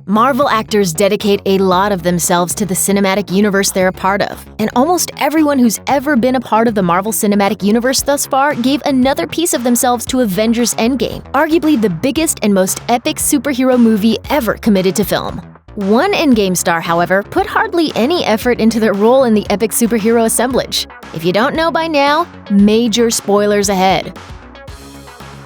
Marvel actors dedicate a lot of themselves to the cinematic universe they're a part of, and almost everyone who's ever been a part of the Marvel Cinematic Universe thus far gave another piece of themselves to Avengers Endgame, arguably the biggest and most epic superhero movie ever committed to film. One Endgame star, however, put hardly any effort into their role in the epic superhero assemblage. If you don't know by now, major spoilers ahead.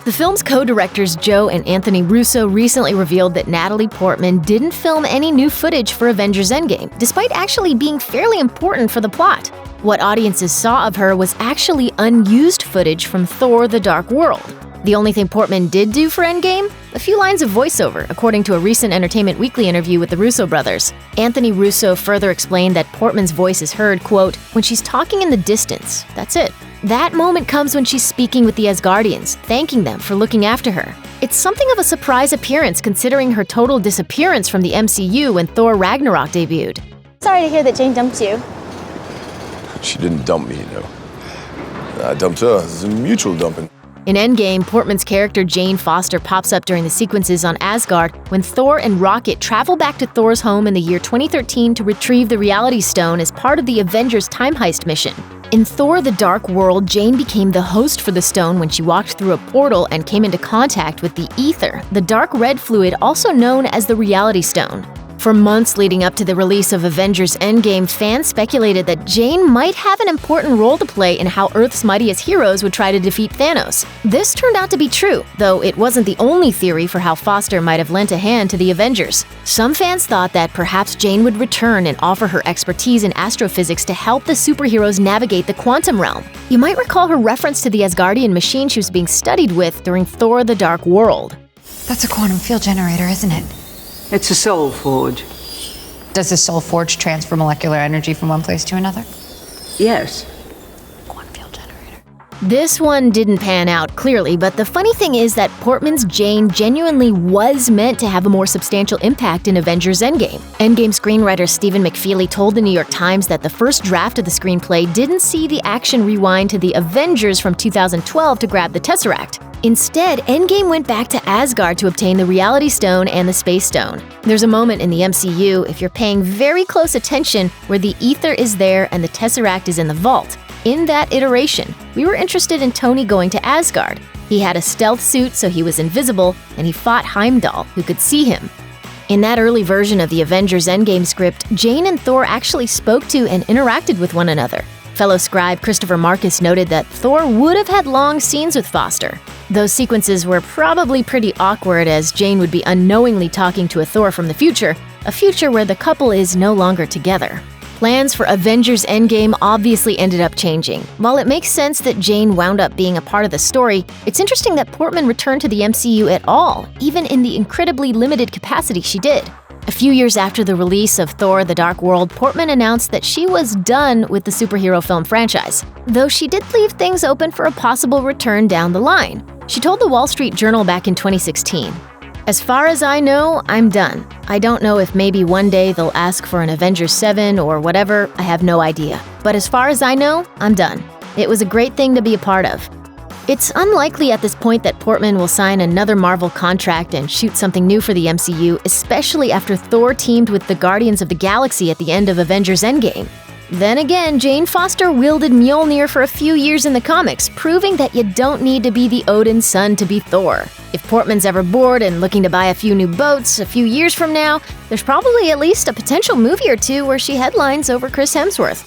The film's co-directors Joe and Anthony Russo recently revealed that Natalie Portman didn't film any new footage for Avengers Endgame, despite actually being fairly important for the plot. What audiences saw of her was actually unused footage from Thor: The Dark World. The only thing Portman did do for Endgame? A few lines of voiceover, according to a recent Entertainment Weekly interview with the Russo brothers. Anthony Russo further explained that Portman's voice is heard, quote, when she's talking in the distance. That's it. That moment comes when she's speaking with the Asgardians, thanking them for looking after her. It's something of a surprise appearance considering her total disappearance from the MCU when Thor Ragnarok debuted. Sorry to hear that Jane dumped you. She didn't dump me, you know. I dumped her. It's a mutual dumping. In Endgame, Portman's character Jane Foster pops up during the sequences on Asgard when Thor and Rocket travel back to Thor's home in the year 2013 to retrieve the Reality Stone as part of the Avengers time heist mission. In Thor: The Dark World, Jane became the host for the stone when she walked through a portal and came into contact with the Ether, the dark red fluid also known as the Reality Stone. For months leading up to the release of Avengers Endgame, fans speculated that Jane might have an important role to play in how Earth's mightiest heroes would try to defeat Thanos. This turned out to be true, though it wasn't the only theory for how Foster might have lent a hand to the Avengers. Some fans thought that perhaps Jane would return and offer her expertise in astrophysics to help the superheroes navigate the quantum realm. You might recall her reference to the Asgardian machine she was being studied with during Thor: The Dark World. That's a quantum field generator, isn't it? It's a soul forge. Does the soul forge transfer molecular energy from one place to another? Yes. Quantum field generator. This one didn't pan out clearly, but the funny thing is that Portman's Jane genuinely was meant to have a more substantial impact in Avengers Endgame. Endgame screenwriter Stephen McFeely told the New York Times that the first draft of the screenplay didn't see the action rewind to the Avengers from 2012 to grab the Tesseract. Instead, Endgame went back to Asgard to obtain the Reality Stone and the Space Stone. There's a moment in the MCU, if you're paying very close attention, where the Ether is there and the Tesseract is in the vault. In that iteration, we were interested in Tony going to Asgard. He had a stealth suit so he was invisible, and he fought Heimdall, who could see him. In that early version of the Avengers Endgame script, Jane and Thor actually spoke to and interacted with one another. Fellow scribe Christopher Marcus noted that Thor would have had long scenes with Foster. Those sequences were probably pretty awkward as Jane would be unknowingly talking to a Thor from the future, a future where the couple is no longer together. Plans for Avengers Endgame obviously ended up changing. While it makes sense that Jane wound up being a part of the story, it's interesting that Portman returned to the MCU at all, even in the incredibly limited capacity she did. A few years after the release of Thor: The Dark World, Portman announced that she was done with the superhero film franchise, though she did leave things open for a possible return down the line. She told the Wall Street Journal back in 2016, "As far as I know, I'm done. I don't know if maybe one day they'll ask for an Avengers 7 or whatever, I have no idea. But as far as I know, I'm done. It was a great thing to be a part of." It's unlikely at this point that Portman will sign another Marvel contract and shoot something new for the MCU, especially after Thor teamed with the Guardians of the Galaxy at the end of Avengers Endgame. Then again, Jane Foster wielded Mjolnir for a few years in the comics, proving that you don't need to be the Odin's son to be Thor. If Portman's ever bored and looking to buy a few new boats a few years from now, there's probably at least a potential movie or two where she headlines over Chris Hemsworth.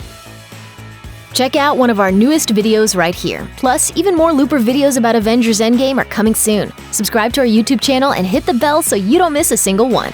Check out one of our newest videos right here. Plus, even more Looper videos about Avengers Endgame are coming soon. Subscribe to our YouTube channel and hit the bell so you don't miss a single one.